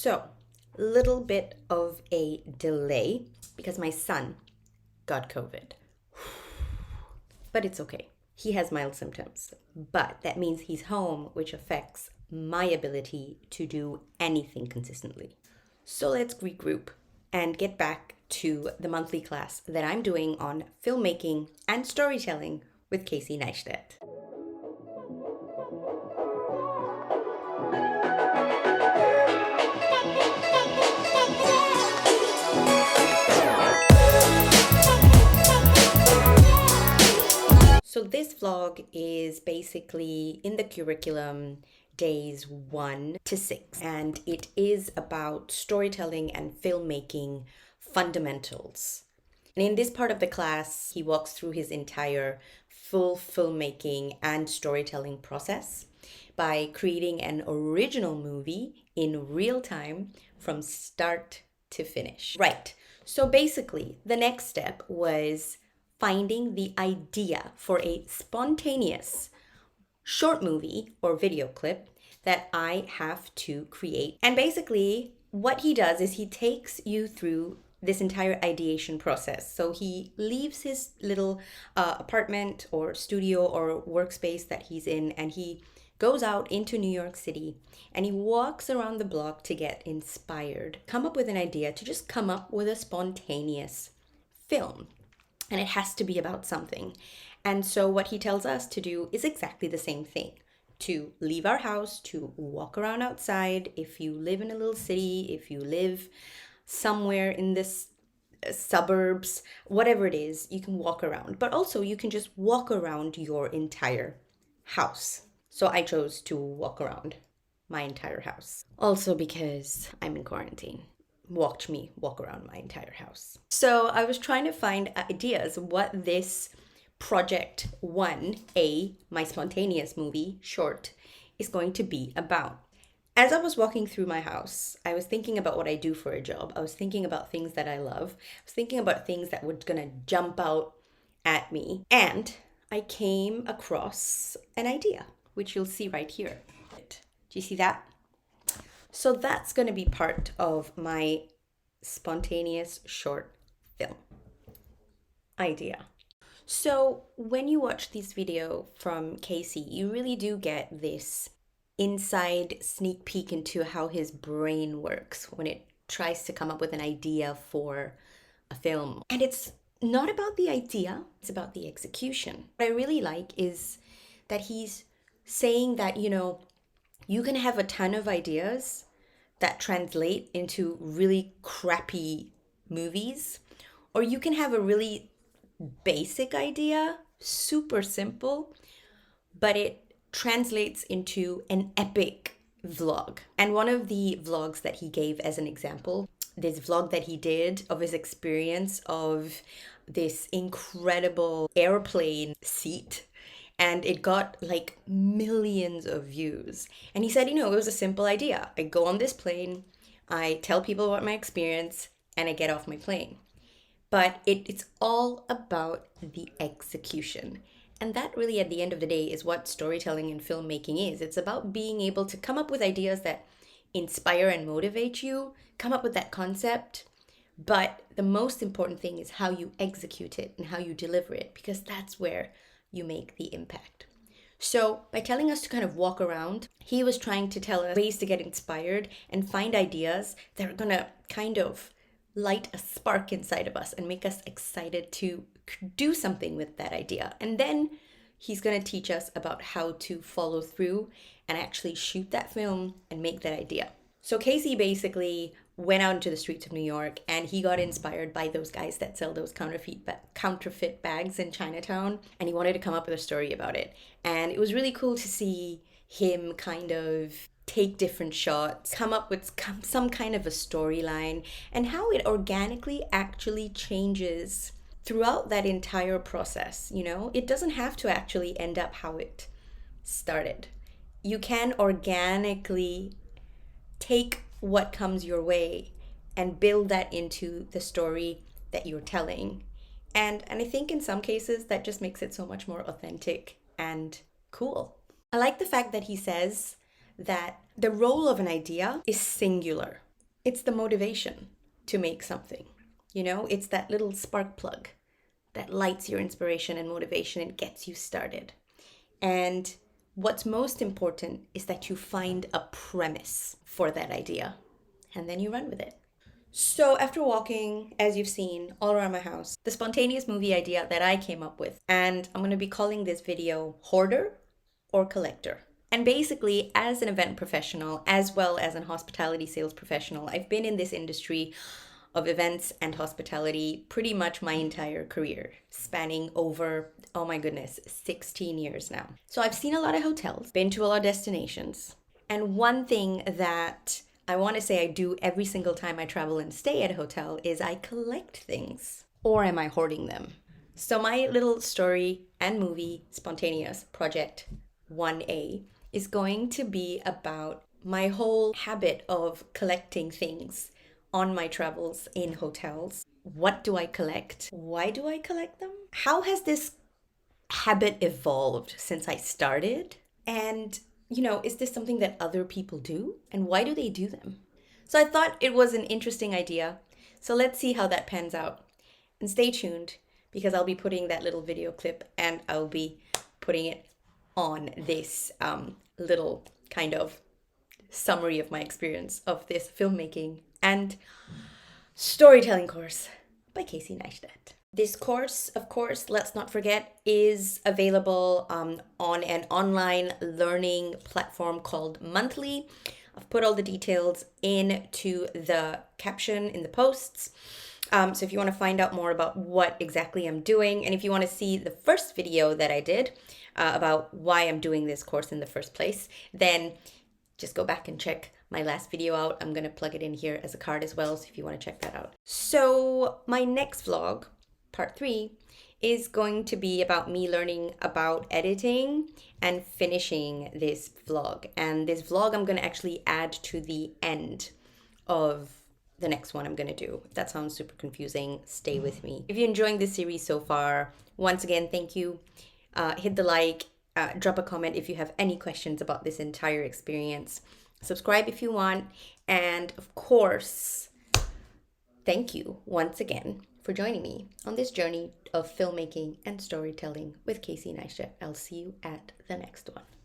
So, little bit of a delay because my son got COVID. But it's okay. He has mild symptoms, but that means he's home, which affects my ability to do anything consistently. So let's regroup and get back to the monthly class that I'm doing on filmmaking and storytelling with Casey Neistat. So this vlog is basically in the curriculum days 1 to 6, and it is about storytelling and filmmaking fundamentals. And in this part of the class, he walks through his entire full filmmaking and storytelling process by creating an original movie in real time from start to finish. Right. So basically, the next step was finding the idea for a spontaneous short movie or video clip that I have to create. And basically, what he does is he takes you through this entire ideation process. So he leaves his little apartment or studio or workspace that he's in, and he goes out into New York City and he walks around the block to get inspired, come up with an idea to just come up with a spontaneous film. And it has to be about something. And so what he tells us to do is exactly the same thing. To leave our house, to walk around outside. If you live in a little city, if you live somewhere in this suburbs, whatever it is, you can walk around. But also you can just walk around your entire house. So I chose to walk around my entire house. Also because I'm in quarantine. Watch me walk around my entire house. So I was trying to find ideas what this project 1A, my spontaneous movie short, is going to be about. As I was walking through my house, I was thinking about what I do for a job. I was thinking about things that I love. I was thinking about things that were gonna jump out at me. And I came across an idea, which you'll see right here. Do you see that? So that's going to be part of my spontaneous short film idea. So when you watch this video from Casey, you really do get this inside sneak peek into how his brain works when it tries to come up with an idea for a film. And it's not about the idea, it's about the execution. What I really like is that he's saying that, you can have a ton of ideas that translate into really crappy movies, or you can have a really basic idea, super simple, but it translates into an epic vlog. And one of the vlogs that he gave as an example, this vlog that he did of his experience of this incredible airplane seat, and it got like millions of views. And he said, it was a simple idea. I go on this plane, I tell people about my experience, and I get off my plane. But it's all about the execution. And that really, at the end of the day, is what storytelling and filmmaking is. It's about being able to come up with ideas that inspire and motivate you, come up with that concept. But the most important thing is how you execute it and how you deliver it, because that's where you make the impact. So by telling us to kind of walk around, he was trying to tell us ways to get inspired and find ideas that are gonna kind of light a spark inside of us and make us excited to do something with that idea. And then he's gonna teach us about how to follow through and actually shoot that film and make that idea. So Casey basically went out into the streets of New York and he got inspired by those guys that sell those counterfeit bags in Chinatown, and he wanted to come up with a story about it. And it was really cool to see him kind of take different shots, come up with some kind of a storyline, and how it organically actually changes throughout that entire process. It doesn't have to actually end up how it started. You can organically take what comes your way and build that into the story that you're telling. And I think in some cases that just makes it so much more authentic and cool. I like the fact that he says that the role of an idea is singular. it's the motivation to make something. You know, it's that little spark plug that lights your inspiration and motivation and gets you started. And what's most important is that you find a premise for that idea and then you run with it. So, after walking, as you've seen, all around my house, the spontaneous movie idea that I came up with, and I'm going to be calling this video Hoarder or Collector. And basically, as an event professional, as well as an hospitality sales professional, I've been in this industry of events and hospitality pretty much my entire career, spanning over, oh my goodness, 16 years now. So I've seen a lot of hotels, been to a lot of destinations. And one thing that I want to say I do every single time I travel and stay at a hotel is I collect things. Or am I hoarding them? So my little story and movie, Spontaneous Project 1A, is going to be about my whole habit of collecting things on my travels in hotels. What do I collect? Why do I collect them? How has this habit evolved since I started? And, you know, is this something that other people do? And why do they do them? So I thought it was an interesting idea. So let's see how that pans out. And stay tuned because I'll be putting that little video clip and I'll be putting it on this little kind of summary of my experience of this filmmaking and storytelling course by Casey Neistat. This course, of course, let's not forget, is available on an online learning platform called Monthly. I've put all the details into the caption in the posts. So if you want to find out more about what exactly I'm doing, and if you want to see the first video that I did about why I'm doing this course in the first place, then just go back and check my last video out. I'm going to plug it in here as a card as well, so if you want to check that out. So my next vlog, part 3, is going to be about me learning about editing and finishing this vlog. And this vlog I'm going to actually add to the end of the next one I'm going to do. If that sounds super confusing, stay with me. If you're enjoying this series so far, once again, thank you. Hit the like, drop a comment if you have any questions about this entire experience. Subscribe if you want. And of course, thank you once again for joining me on this journey of filmmaking and storytelling with Casey Neistat. I'll see you at the next one.